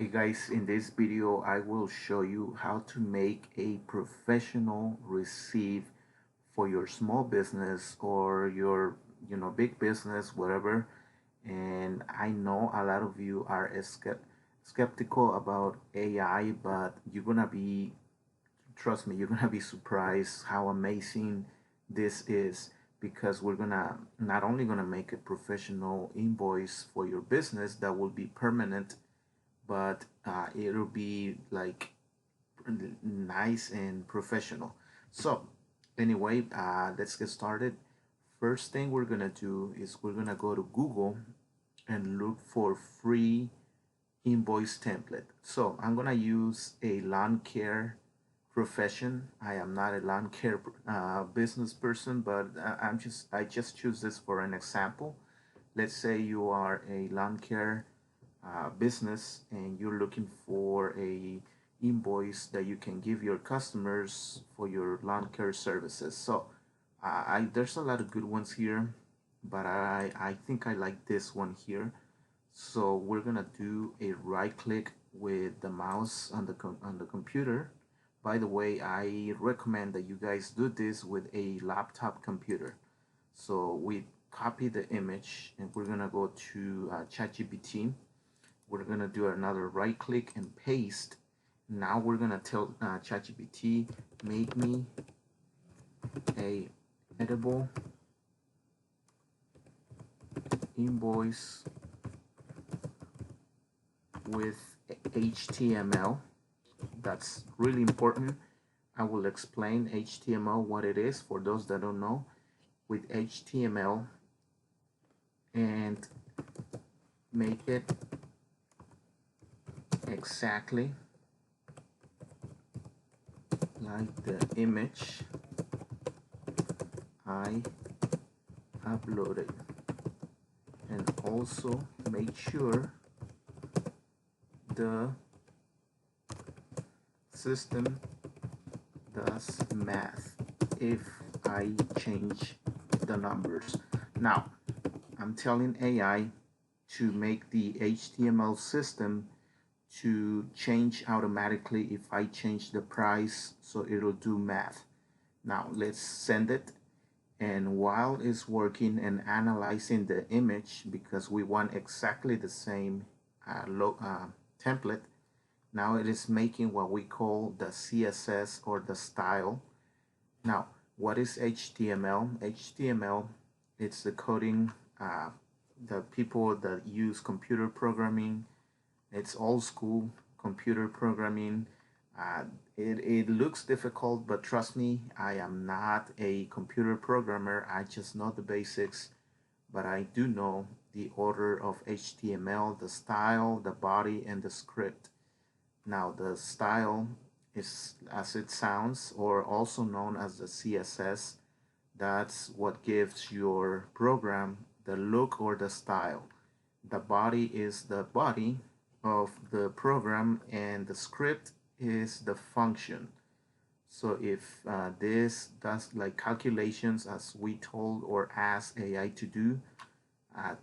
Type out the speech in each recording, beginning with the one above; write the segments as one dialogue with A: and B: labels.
A: Hey guys, in this video I will show you how to make a professional receipt for your small business or your big business, whatever. And I know a lot of you are skeptical about AI, but you're gonna be, trust me, you're gonna be surprised how amazing this is, because we're gonna not only gonna make a professional invoice for your business that will be permanent, but it'll be like nice and professional. So anyway, let's get started. First thing we're gonna do is we're gonna go to Google and look for free invoice template. So I'm gonna use a lawn care profession. I am not a lawn care business person, but I just choose this for an example. Let's say you are a lawn care business and you're looking for a invoice that you can give your customers for your lawn care services. So there's a lot of good ones here, but I think I like this one here. So we're gonna do a right click with the mouse on the computer. By the way, I recommend that you guys do this with a laptop computer. So we copy the image and we're gonna go to ChatGPT. We're gonna do another right click and paste. Now we're gonna tell ChatGPT, make me a editable invoice with HTML. That's really important. I will explain HTML, what it is for those that don't know. With HTML, and make it exactly like the image I uploaded, and also make sure the system does math if I change the numbers. Now I'm telling AI to make the HTML system to change automatically if I change the price, so it'll do math. Now let's send it, and while it's working and analyzing the image, because we want exactly the same template, now it is making what we call the CSS, or the style. Now what is HTML? HTML, it's the coding, the people that use computer programming. It's old school computer programming. Uh, it looks difficult, but trust me, I am not a computer programmer. I just know the basics, but I do know the order of HTML, the style, the body, and the script. Now, the style is as it sounds, or also known as the CSS. That's what gives your program the look or the style. The body is the body of the program, and the script is the function. So if this does like calculations as we told or ask AI to do, uh,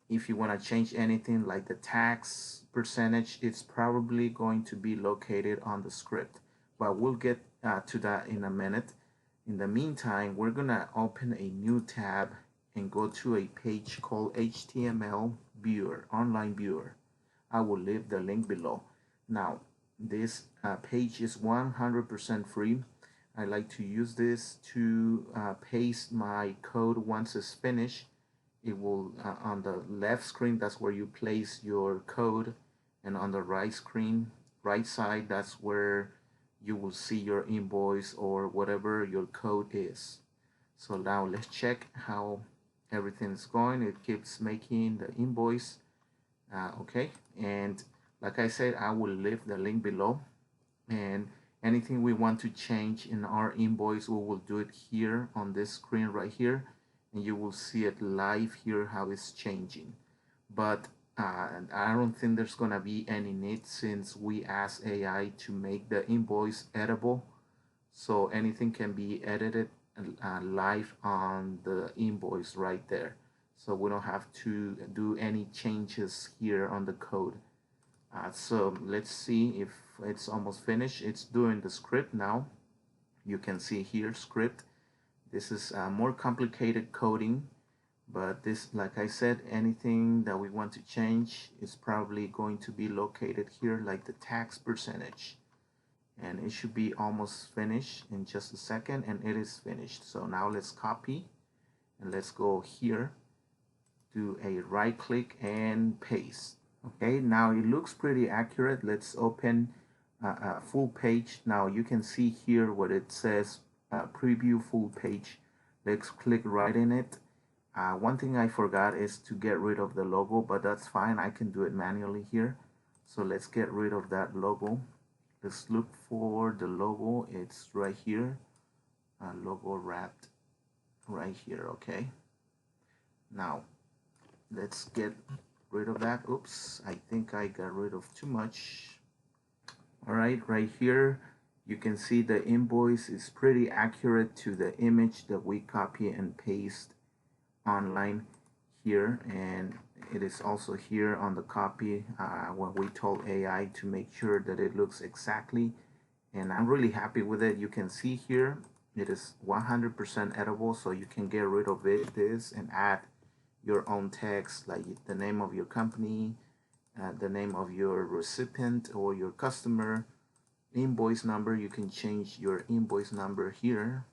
A: if you want to change anything like the tax percentage, it's probably going to be located on the script. But we'll get to that in a minute. In the meantime, we're gonna open a new tab and go to a page called HTML Viewer, Online Viewer. I will leave the link below. Now, this page is 100% free. I like to use this to paste my code once it's finished. It will, on the left screen, that's where you place your code, and on the right side, that's where you will see your invoice or whatever your code is. So now let's check how everything's going. It keeps making the invoice. Okay, and like I said, I will leave the link below, and anything we want to change in our invoice, we will do it here on this screen right here, and you will see it live here how it's changing. But I don't think there's gonna be any need, since we ask AI to make the invoice editable, so anything can be edited live on the invoice right there, so we don't have to do any changes here on the code. So let's see if it's almost finished. It's doing the script now. You can see here script. This is more complicated coding, but this, like I said, anything that we want to change is probably going to be located here, like the tax percentage. And it should be almost finished in just a second, and it is finished. So now let's copy and let's go here, do a right click and paste. Okay, now it looks pretty accurate. Let's open a full page. Now you can see here what it says, preview full page. Let's click right in it. One thing I forgot is to get rid of the logo, but that's fine. I can do it manually here. So let's get rid of that logo. Let's look for the logo. It's right here. Logo wrapped right here. Okay. Now let's get rid of that. Oops, I think I got rid of too much. All right here you can see the invoice is pretty accurate to the image that we copy and paste online here, and it is also here on the copy when we told AI to make sure that it looks exactly, and I'm really happy with it. You can see here it is 100% edible, so you can get rid of this and add your own text, like the name of your company, the name of your recipient or your customer, invoice number. You can change your invoice number here.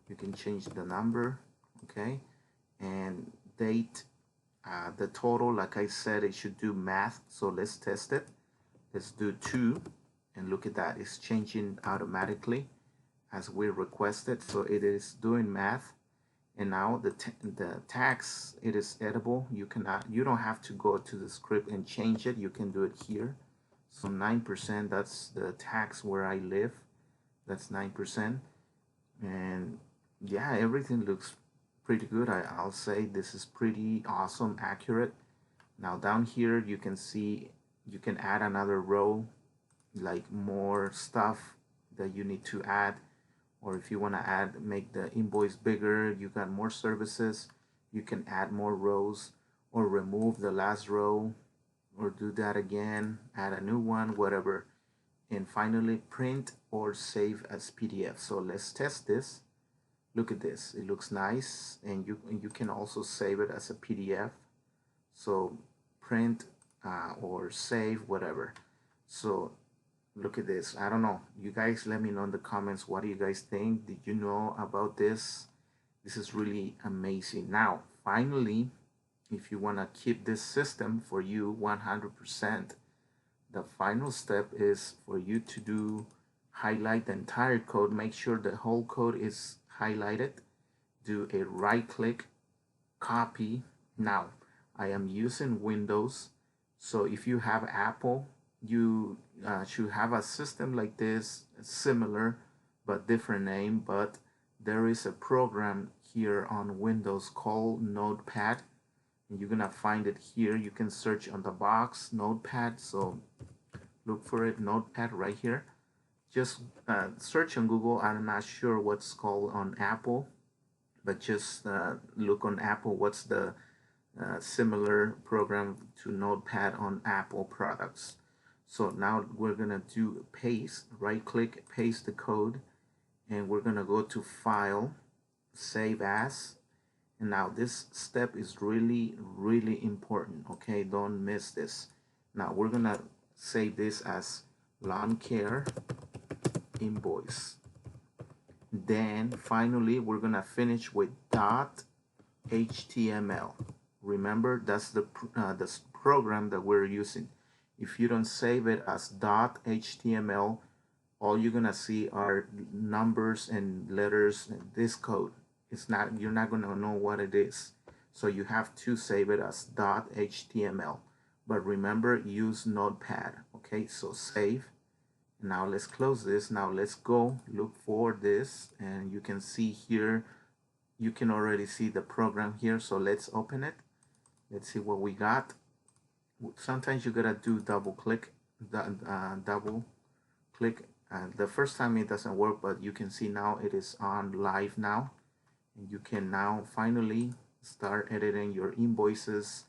A: You can change the number, okay, and date. The total, like I said, it should do math. So let's test it. Let's do 2, and look at that. It's changing automatically as we requested. So it is doing math. And now the tax, it is edible. You don't have to go to the script and change it. You can do it here. So 9%, that's the tax where I live. That's 9%. And yeah, everything looks pretty good. I'll say this is pretty awesome, accurate. Now down here you can see you can add another row, like more stuff that you need to add, or if you want to make the invoice bigger, you got more services, you can add more rows or remove the last row or do that again, add a new one, whatever. And finally, print or save as PDF. So let's test this. Look at this, it looks nice, and you can also save it as a PDF. So print or save, whatever. So look at this. I don't know, you guys let me know in the comments, what do you guys think? Did you know about this? This is really amazing. Now finally, if you want to keep this system for you 100%, the final step is for you to highlight the entire code. Make sure the whole code is highlighted. Do a right click, copy. Now I am using Windows, so if you have Apple, you should have a system like this, similar but different name. But there is a program here on Windows called Notepad, and you're gonna find it here. You can search on the box Notepad, so look for it, Notepad right here. Just search on Google. I'm not sure what's called on Apple, but just look on Apple what's the similar program to Notepad on Apple products. So now we're gonna do paste, right click, paste the code, and we're gonna go to File, Save As. And now this step is really important, okay? Don't miss this. Now we're gonna save this as lawn care invoice. Then finally we're gonna finish with .html. Remember, that's the program that we're using. If you don't save it as .html, all you're gonna see are numbers and letters and this code. You're not gonna know what it is. So you have to save it as .html. But remember, use Notepad. Okay, so save. Now let's close this. Now let's go look for this, and you can see here, you can already see the program here. So let's open it. Let's see what we got. Sometimes you gotta do double click. The first time it doesn't work, but you can see now it is on live now, and you can now finally start editing your invoices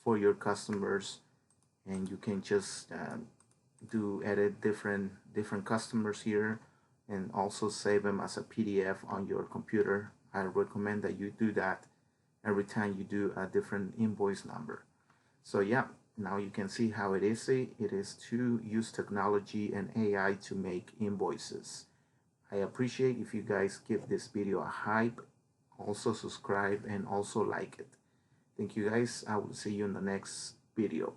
A: for your customers. and you can just do edit different customers here, and also save them as a PDF on your computer. I recommend that you do that every time you do a different invoice number. So yeah, now you can see how it is to use technology and AI to make invoices. I appreciate if you guys give this video a hype, also subscribe, and also like it. Thank you guys. I will see you in the next video.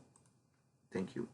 A: Thank you.